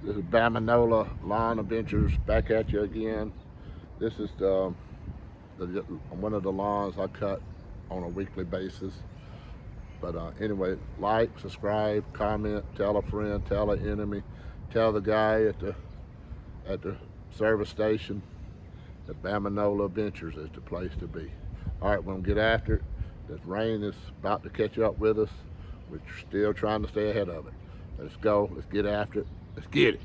This is Bamanola Lawn Adventures back at you again. This is one of the lawns I cut on a weekly basis. But anyway, like, subscribe, comment, tell a friend, tell an enemy, tell the guy at the service station that Bamanola Adventures is the place to be. All right, we're gonna get after it. This rain is about to catch up with us. We're still trying to stay ahead of it. Let's go. Let's get after it. Let's get it.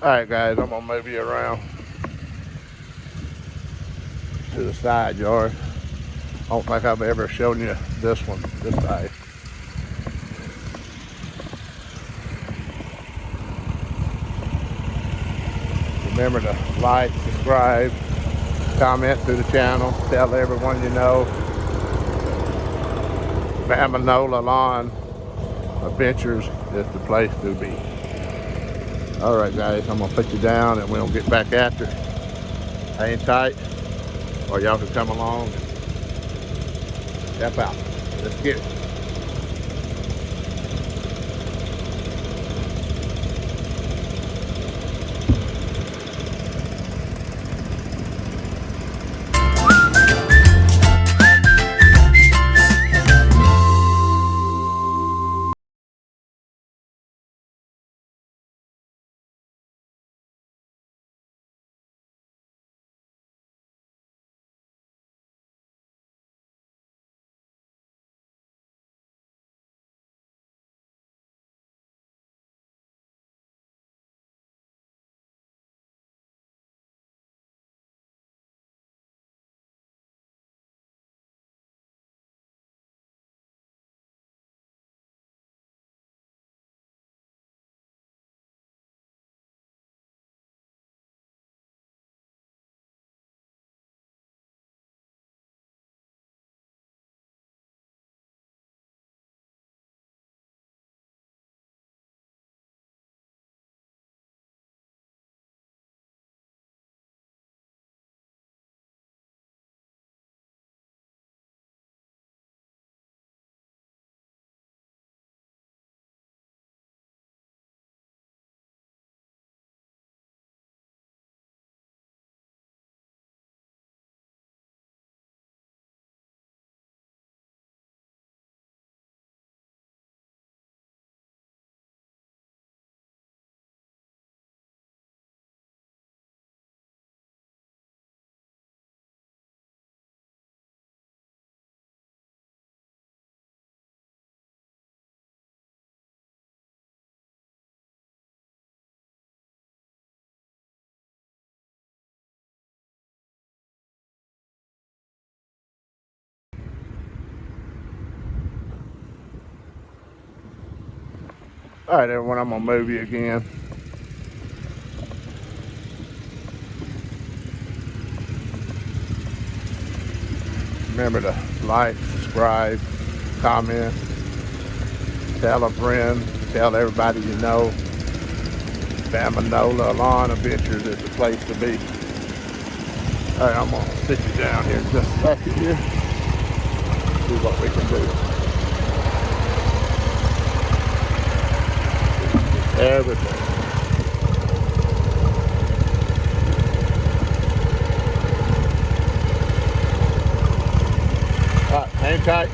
All right, guys, I'm gonna move you around to the side yard. I don't think I've ever shown you this one, this side. Remember to like, subscribe, comment through the channel, tell everyone you know. Bamanola Lawn Adventures is the place to be. All right, guys, I'm gonna put you down and we'll get back after it. Hang tight, or y'all can come along and help out. Let's get it. All right, everyone, I'm gonna move you again. Remember to like, subscribe, comment, tell a friend, tell everybody you know. Bama NOLA Lawn Adventures is the place to be. All right, I'm gonna sit you down here just a second here. See what we can do. Everything. All right, hang tight.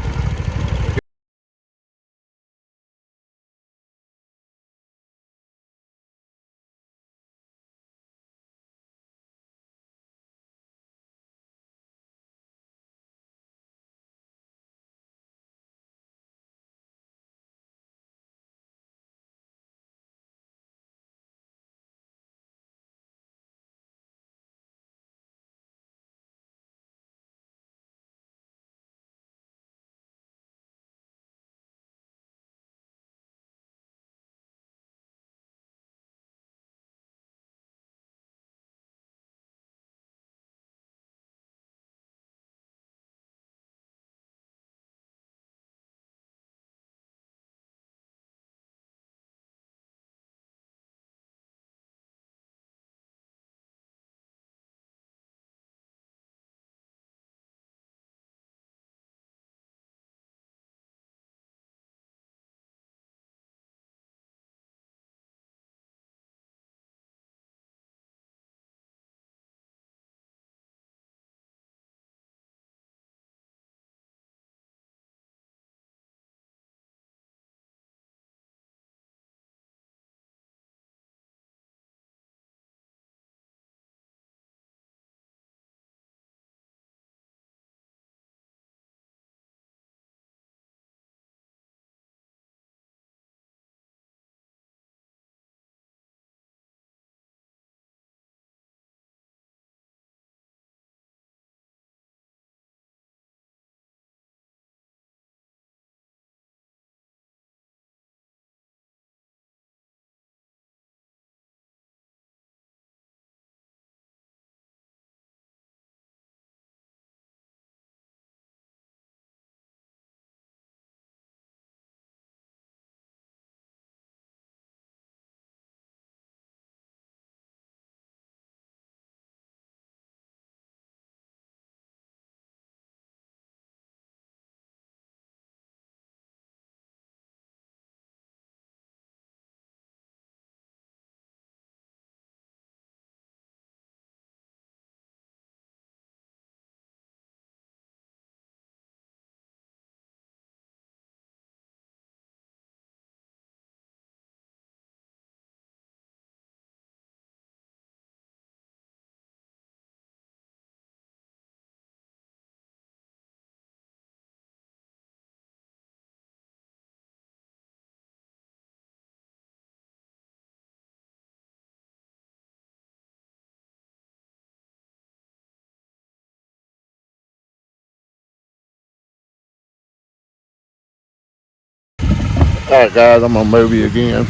All right, guys, I'm gonna move you again.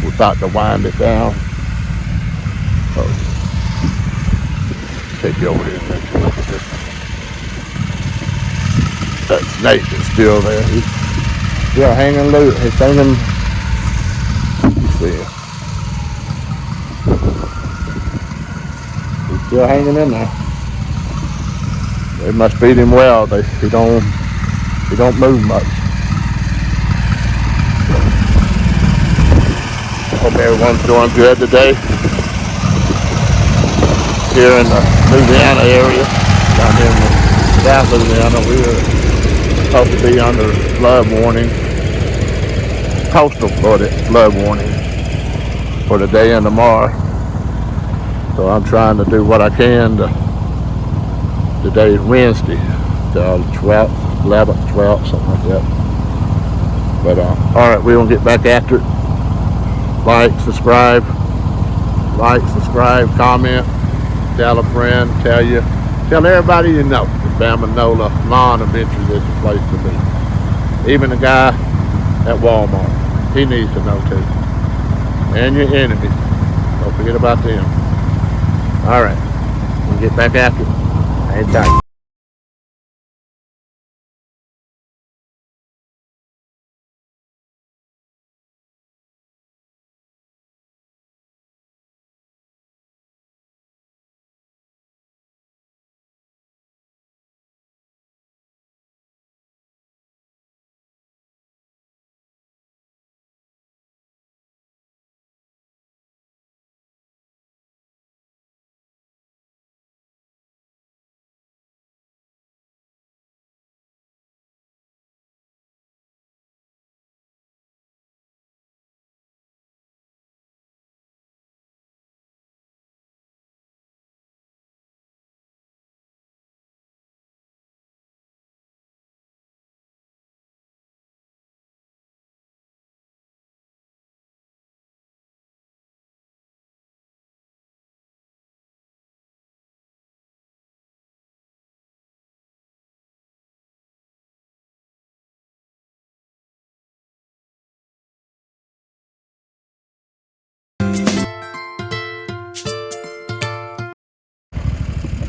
We're about to wind it down. So, take you over here and let you look at this. That snake is still there. He's still hanging loose. He's hanging. Let's see. He's still hanging in there. They must feed him well. He don't move much. Hope everyone's doing good today. Here in the Louisiana area, down here in the South Louisiana, we're supposed to be under flood warning, coastal flood warning for today and tomorrow. So I'm trying to do what I can. Today is Wednesday, the 12th, 11th, 12th, something like that. But all right, we're gonna get back after it. Like, subscribe, comment, tell a friend, tell everybody you know. The Bama NOLA Lawn Adventures is the place to be. Even the guy at Walmart. he needs to know too. And your enemies. Don't forget about them. All right, we'll get back after you. Hang tight.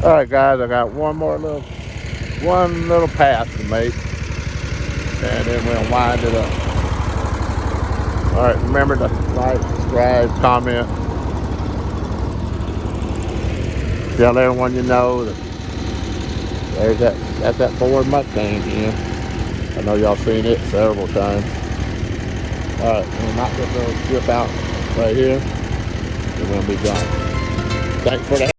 All right, guys, I got one little pass to make, and then we'll wind it up. All right, remember to like, subscribe, comment, tell everyone you know that that's that Ford Mustang again. I know y'all seen it several times. All right, we'll knock this little strip out right here, and we'll be done. Thanks for the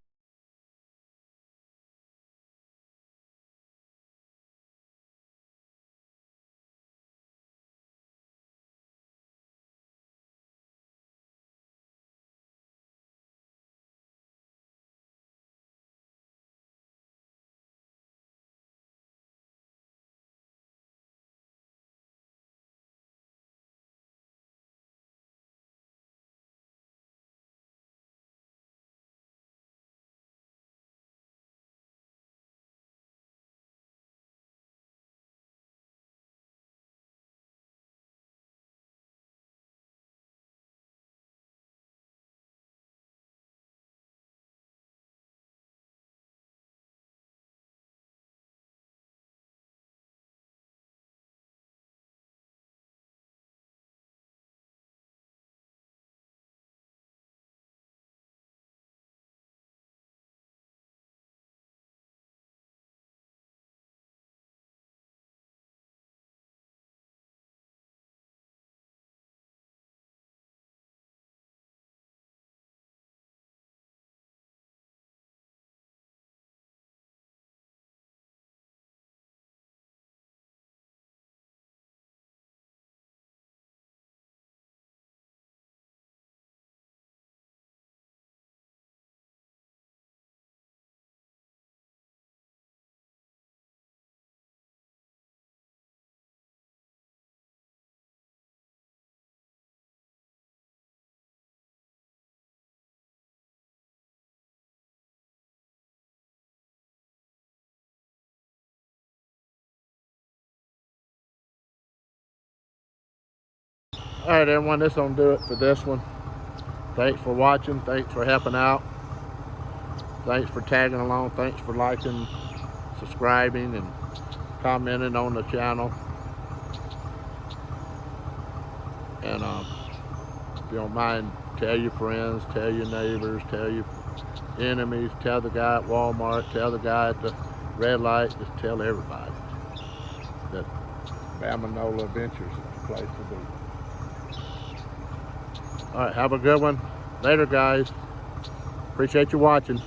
All right, everyone, this gonna do it for this one. Thanks for watching. Thanks for helping out. Thanks for tagging along. Thanks for liking, subscribing, and commenting on the channel. And if you don't mind, tell your friends, tell your neighbors, tell your enemies, tell the guy at Walmart, tell the guy at the red light, just tell everybody that Bama NOLA Adventures is the place to be. All right, have a good one. Later, guys. Appreciate you watching.